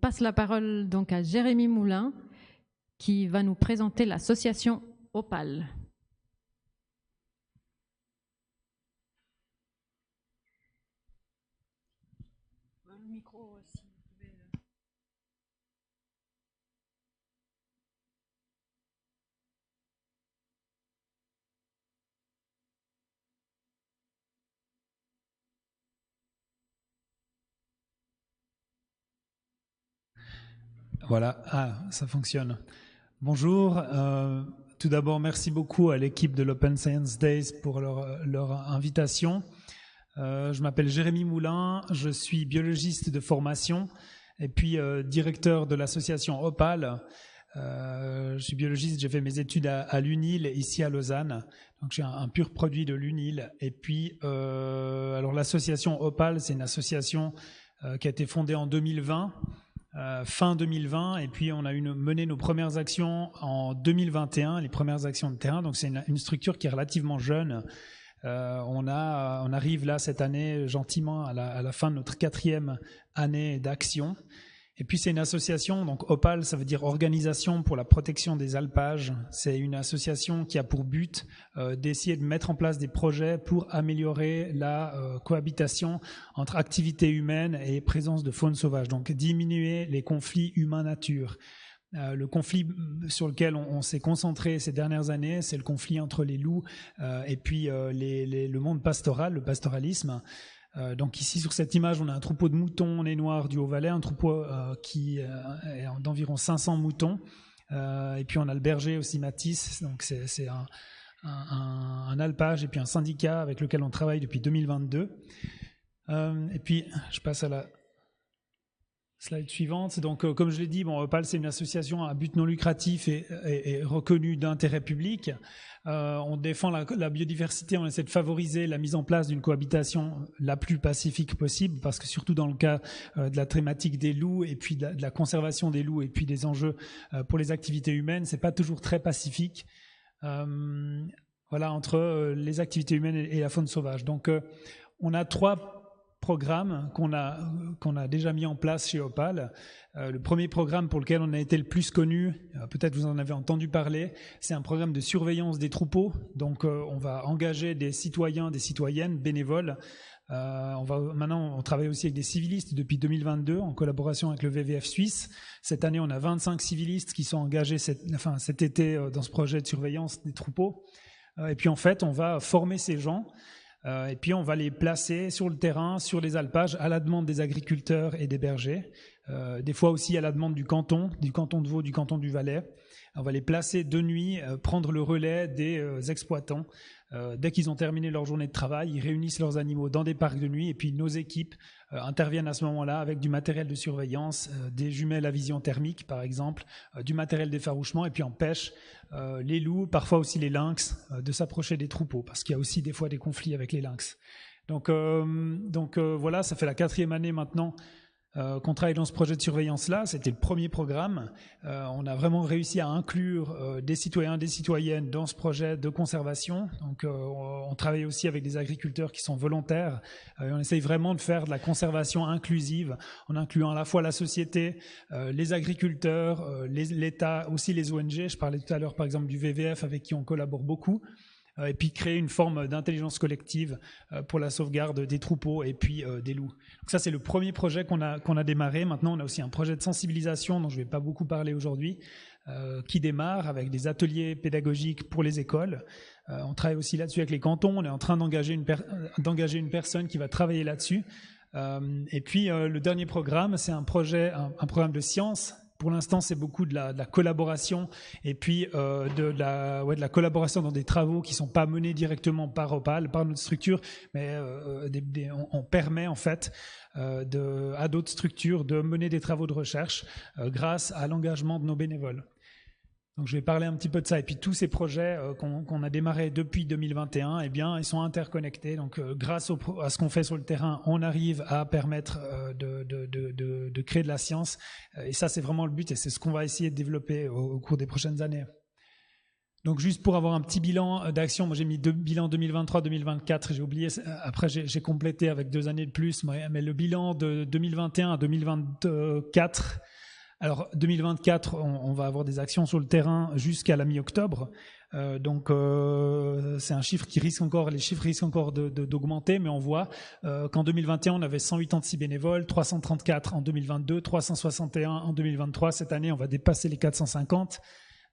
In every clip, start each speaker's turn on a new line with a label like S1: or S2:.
S1: passe la parole donc à Jérémy Moulin qui va nous présenter l'association Opal.
S2: Le micro aussi.
S3: Voilà, ça fonctionne. Bonjour, tout d'abord merci beaucoup à l'équipe de l'Open Science Days pour leur invitation. Je m'appelle Jérémy Moulin, je suis biologiste de formation et puis directeur de l'association Opal. Je suis biologiste, j'ai fait mes études à l'UNIL ici à Lausanne, donc je suis un pur produit de l'UNIL. Et puis alors l'association Opal, c'est une association qui a été fondée en 2020. Fin 2020, et puis on a mené nos premières actions en 2021, les premières actions de terrain. Donc c'est une structure qui est relativement jeune. On arrive là cette année gentiment à la fin de notre 4e année d'action. Et puis c'est une association, donc Opal, ça veut dire Organisation pour la protection des alpages. C'est une association qui a pour but d'essayer de mettre en place des projets pour améliorer la cohabitation entre activité humaine et présence de faune sauvage. Donc diminuer les conflits humain-nature. Le conflit sur lequel on s'est concentré ces dernières années, c'est le conflit entre les loups et puis le monde pastoral, le pastoralisme. Donc ici sur cette image, on a un troupeau de moutons nez noirs du Haut-Valais, un troupeau qui est d'environ 500 moutons. Et puis on a le berger aussi Matisse, donc c'est un alpage et puis un syndicat avec lequel on travaille depuis 2022. Et puis je passe à la slide suivante. Donc comme je l'ai dit, Opal c'est une association à but non lucratif et reconnue d'intérêt public. On défend la biodiversité, on essaie de favoriser la mise en place d'une cohabitation la plus pacifique possible, parce que surtout dans le cas de la thématique des loups et puis de la conservation des loups et puis des enjeux pour les activités humaines, c'est pas toujours très pacifique. Voilà, entre les activités humaines et la faune sauvage. Donc on a 3 programmes qu'on a déjà mis en place chez Opal. Le premier programme pour lequel on a été le plus connu, peut-être vous en avez entendu parler, c'est un programme de surveillance des troupeaux. Donc on va engager des citoyens, des citoyennes bénévoles. Maintenant, on travaille aussi avec des civilistes depuis 2022 en collaboration avec le WWF suisse. Cette année, on a 25 civilistes qui sont engagés cet été dans ce projet de surveillance des troupeaux. Et puis en fait, on va former ces gens. Et puis on va les placer sur le terrain, sur les alpages, à la demande des agriculteurs et des bergers, des fois aussi à la demande du canton de Vaud, du canton du Valais. On va les placer de nuit, prendre le relais des exploitants. Dès qu'ils ont terminé leur journée de travail, ils réunissent leurs animaux dans des parcs de nuit et puis nos équipes interviennent à ce moment-là avec du matériel de surveillance, des jumelles à vision thermique par exemple, du matériel d'effarouchement et puis empêche les loups, parfois aussi les lynx, de s'approcher des troupeaux parce qu'il y a aussi des fois des conflits avec les lynx. Donc voilà, ça fait la 4e année maintenant qu'on travaille dans ce projet de surveillance-là. C'était le premier programme. On a vraiment réussi à inclure des citoyens, des citoyennes dans ce projet de conservation. Donc, on travaille aussi avec des agriculteurs qui sont volontaires. On essaye vraiment de faire de la conservation inclusive en incluant à la fois la société, les agriculteurs, l'État, aussi les ONG. Je parlais tout à l'heure par exemple du WWF avec qui on collabore beaucoup. Et puis créer une forme d'intelligence collective pour la sauvegarde des troupeaux et puis des loups. Donc ça, c'est le premier projet qu'on a démarré. Maintenant, on a aussi un projet de sensibilisation dont je ne vais pas beaucoup parler aujourd'hui, qui démarre avec des ateliers pédagogiques pour les écoles. On travaille aussi là-dessus avec les cantons. On est en train d'engager une personne qui va travailler là-dessus. Et puis, le dernier programme, c'est un programme de sciences. Pour l'instant, c'est beaucoup de la collaboration et puis de la collaboration dans des travaux qui ne sont pas menés directement par Opal, par notre structure, mais on permet en fait à d'autres structures de mener des travaux de recherche grâce à l'engagement de nos bénévoles. Donc je vais parler un petit peu de ça. Et puis tous ces projets qu'on a démarrés depuis 2021, eh bien, ils sont interconnectés. Donc grâce à ce qu'on fait sur le terrain, on arrive à permettre de créer de la science. Et ça, c'est vraiment le but et c'est ce qu'on va essayer de développer au cours des prochaines années. Donc juste pour avoir un petit bilan d'action, moi j'ai mis 2 bilans 2023-2024, j'ai oublié, après j'ai complété avec 2 années de plus, mais le bilan de 2021 à 2024, Alors 2024, on va avoir des actions sur le terrain jusqu'à la mi-octobre. Donc c'est un chiffre qui risque encore, les chiffres risquent encore d'augmenter, mais on voit qu'en 2021 on avait 186 bénévoles, 334 en 2022, 361 en 2023. Cette année on va dépasser les 450.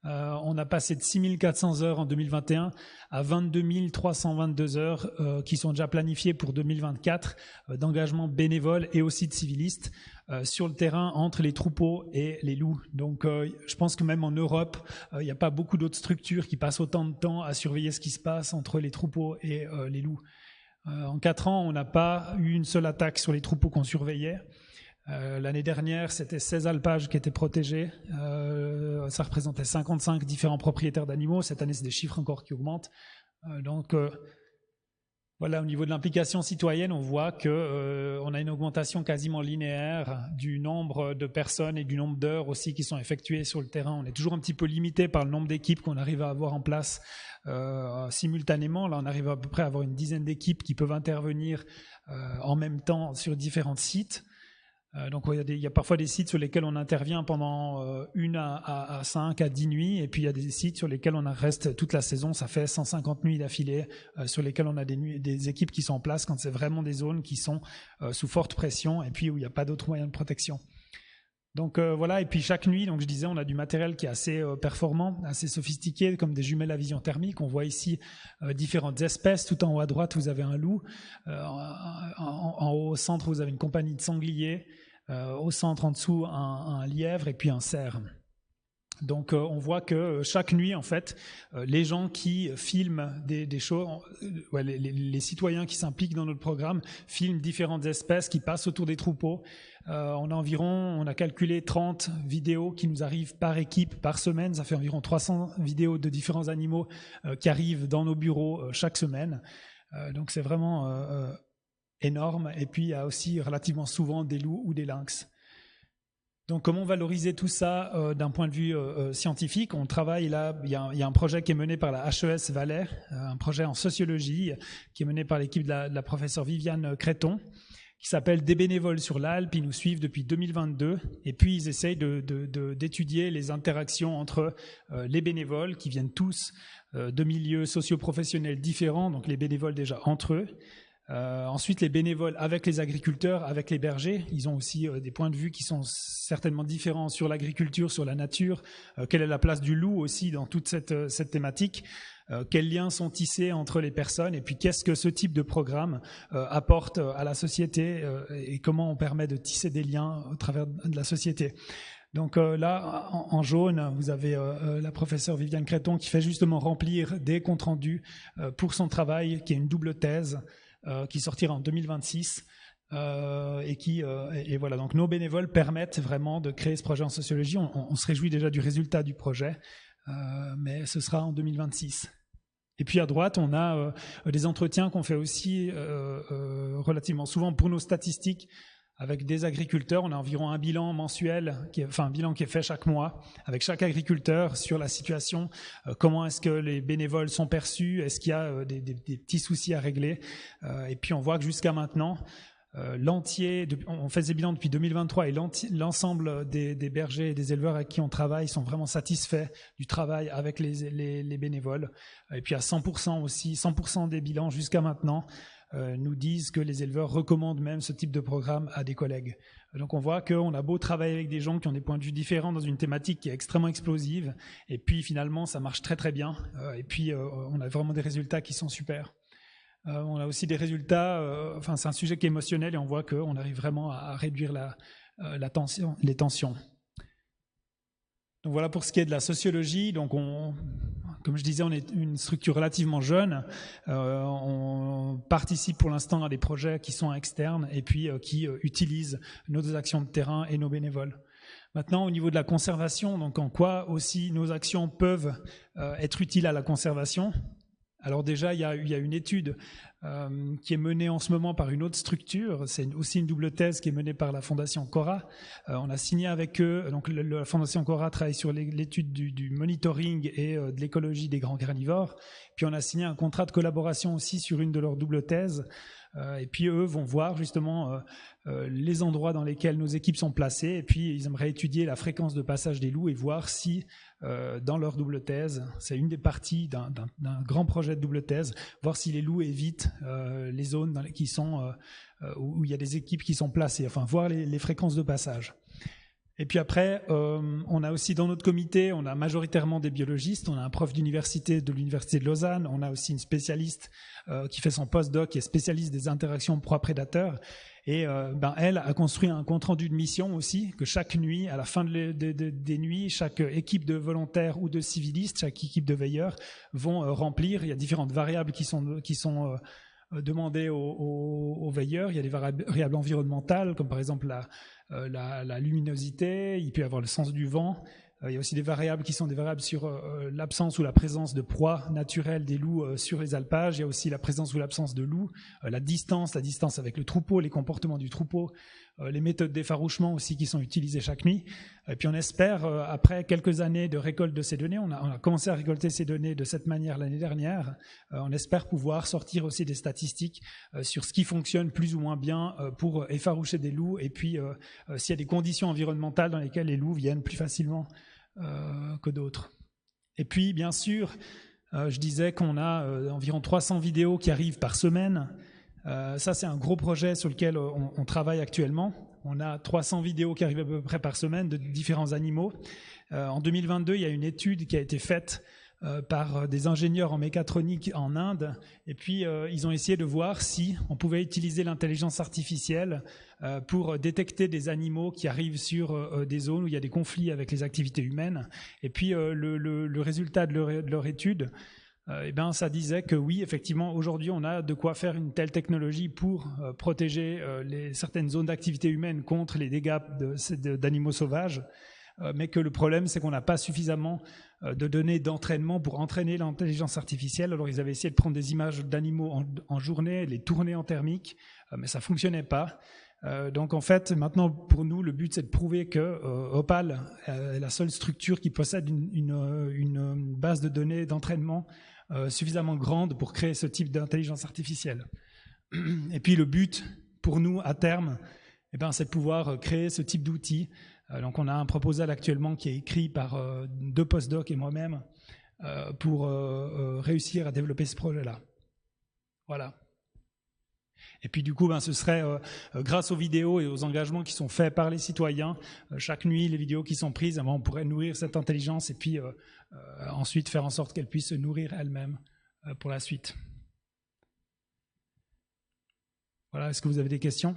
S3: On a passé de 6400 heures en 2021 à 22 322 heures qui sont déjà planifiées pour 2024 d'engagement bénévole et aussi de civilistes sur le terrain entre les troupeaux et les loups. Donc je pense que même en Europe, il n'y a pas beaucoup d'autres structures qui passent autant de temps à surveiller ce qui se passe entre les troupeaux et les loups. En 4 ans, on n'a pas eu une seule attaque sur les troupeaux qu'on surveillait. L'année dernière, c'était 16 alpages qui étaient protégés. Ça représentait 55 différents propriétaires d'animaux. Cette année, c'est des chiffres encore qui augmentent. Donc, voilà, au niveau de l'implication citoyenne, on voit qu'on a une augmentation quasiment linéaire du nombre de personnes et du nombre d'heures aussi qui sont effectuées sur le terrain. On est toujours un petit peu limité par le nombre d'équipes qu'on arrive à avoir en place simultanément. Là, on arrive à peu près à avoir une dizaine d'équipes qui peuvent intervenir en même temps sur différents sites. Donc il y a parfois des sites sur lesquels on intervient pendant 1 à 5 à 10 nuits, et puis il y a des sites sur lesquels on reste toute la saison. Ça fait 150 nuits d'affilée sur lesquelles on a des équipes qui sont en place quand c'est vraiment des zones qui sont sous forte pression et puis où il n'y a pas d'autres moyens de protection. Donc voilà, et puis chaque nuit, donc je disais, on a du matériel qui est assez performant, assez sophistiqué, comme des jumelles à vision thermique. On voit ici différentes espèces. Tout en haut à droite, vous avez un loup. En haut au centre, vous avez une compagnie de sangliers. Au centre, en dessous, un lièvre et puis un cerf. Donc on voit que chaque nuit, en fait, les gens qui filment des choses, les citoyens qui s'impliquent dans notre programme filment différentes espèces qui passent autour des troupeaux. On a calculé 30 vidéos qui nous arrivent par équipe, par semaine. Ça fait environ 300 vidéos de différents animaux qui arrivent dans nos bureaux chaque semaine. Donc c'est vraiment énorme. Et puis il y a aussi relativement souvent des loups ou des lynx. Donc comment valoriser tout ça d'un point de vue scientifique? On travaille là, il y a un projet qui est mené par la HES Valais, un projet en sociologie qui est mené par l'équipe de la professeure Viviane Créton, qui s'appelle Des bénévoles sur l'Alpe. Ils nous suivent depuis 2022 et puis ils essayent d'étudier les interactions entre les bénévoles qui viennent tous de milieux socio-professionnels différents, donc les bénévoles déjà entre eux. Ensuite, les bénévoles avec les agriculteurs, avec les bergers, ils ont aussi des points de vue qui sont certainement différents sur l'agriculture, sur la nature. Quelle est la place du loup aussi dans toute cette thématique? Quels liens sont tissés entre les personnes? Et puis, qu'est-ce que ce type de programme apporte à la société et comment on permet de tisser des liens au travers de la société? Donc là, en jaune, vous avez la professeure Viviane Créton qui fait justement remplir des comptes rendus pour son travail, qui est une double thèse, qui sortira en 2026 et voilà. Donc nos bénévoles permettent vraiment de créer ce projet en sociologie. On se réjouit déjà du résultat du projet, mais ce sera en 2026. Et puis à droite, on a des entretiens qu'on fait aussi relativement souvent pour nos statistiques avec des agriculteurs. On a environ un bilan mensuel, un bilan qui est fait chaque mois avec chaque agriculteur sur la situation, comment est-ce que les bénévoles sont perçus, est-ce qu'il y a des petits soucis à régler. Et puis on voit que jusqu'à maintenant, on fait des bilans depuis 2023 et l'ensemble des bergers et des éleveurs avec qui on travaille sont vraiment satisfaits du travail avec les bénévoles. Et puis à 100% aussi, 100% des bilans jusqu'à maintenant nous disent que les éleveurs recommandent même ce type de programme à des collègues. Donc on voit qu'on a beau travailler avec des gens qui ont des points de vue différents dans une thématique qui est extrêmement explosive, et puis finalement ça marche très très bien, et puis on a vraiment des résultats qui sont super. On a aussi des résultats, c'est un sujet qui est émotionnel et on voit qu'on arrive vraiment à réduire les tensions. Donc voilà pour ce qui est de la sociologie. Donc comme je disais, on est une structure relativement jeune. On participe pour l'instant à des projets qui sont externes et puis qui utilisent nos actions de terrain et nos bénévoles. Maintenant, au niveau de la conservation, donc en quoi aussi nos actions peuvent être utiles à la conservation? Alors déjà, il y a une étude qui est menée en ce moment par une autre structure. C'est aussi une double thèse qui est menée par la Fondation Cora. On a signé avec eux, donc la Fondation Cora travaille sur l'étude du monitoring et de l'écologie des grands carnivores. Puis on a signé un contrat de collaboration aussi sur une de leurs doubles thèses Et puis eux vont voir justement les endroits dans lesquels nos équipes sont placées, et puis ils aimeraient étudier la fréquence de passage des loups et voir si dans leur double thèse, c'est une des parties d'un grand projet de double thèse, voir si les loups évitent les zones qui sont où il y a des équipes qui sont placées, enfin voir les fréquences de passage. Et puis après, on a aussi dans notre comité, on a majoritairement des biologistes, on a un prof d'université de l'université de Lausanne, on a aussi une spécialiste qui fait son postdoc, qui est spécialiste des interactions proie-prédateur. Et elle a construit un compte-rendu de mission aussi, que chaque nuit, à la fin des nuits, chaque équipe de volontaires ou de civilistes, chaque équipe de veilleurs vont remplir. Il y a différentes variables qui sont demandées aux veilleurs. Il y a des variables environnementales, comme par exemple la luminosité, il peut y avoir le sens du vent. Il y a aussi des variables qui sont des variables sur l'absence ou la présence de proies naturelles des loups sur les alpages. Il y a aussi la présence ou l'absence de loups, la distance avec le troupeau, les comportements du troupeau, les méthodes d'effarouchement aussi qui sont utilisées chaque nuit. Et puis on espère, après quelques années de récolte de ces données, on a commencé à récolter ces données de cette manière l'année dernière, on espère pouvoir sortir aussi des statistiques sur ce qui fonctionne plus ou moins bien pour effaroucher des loups, et puis s'il y a des conditions environnementales dans lesquelles les loups viennent plus facilement que d'autres. Et puis, bien sûr, je disais qu'on a environ 300 vidéos qui arrivent par semaine. Ça, c'est un gros projet sur lequel on travaille actuellement. On a 300 vidéos qui arrivent à peu près par semaine de différents animaux. En 2022, il y a une étude qui a été faite par des ingénieurs en mécatronique en Inde, et puis ils ont essayé de voir si on pouvait utiliser l'intelligence artificielle pour détecter des animaux qui arrivent sur des zones où il y a des conflits avec les activités humaines. Et puis le résultat de leur étude, ça disait que oui, effectivement, aujourd'hui, on a de quoi faire une telle technologie pour protéger certaines zones d'activité humaine contre les dégâts d'animaux sauvages, mais que le problème, c'est qu'on n'a pas suffisamment de données d'entraînement pour entraîner l'intelligence artificielle. Alors, ils avaient essayé de prendre des images d'animaux en journée, les tourner en thermique, mais ça ne fonctionnait pas. Donc, en fait, maintenant, pour nous, le but, c'est de prouver que Opal est la seule structure qui possède une base de données d'entraînement suffisamment grande pour créer ce type d'intelligence artificielle. Et puis, le but, pour nous, à terme, c'est de pouvoir créer ce type d'outils. Donc, on a un proposal actuellement qui est écrit par 2 postdocs et moi-même pour réussir à développer ce projet-là. Voilà. Et puis, du coup, ce serait grâce aux vidéos et aux engagements qui sont faits par les citoyens, chaque nuit, les vidéos qui sont prises, on pourrait nourrir cette intelligence et puis ensuite faire en sorte qu'elle puisse se nourrir elle-même pour la suite. Voilà, est-ce que vous avez des questions ?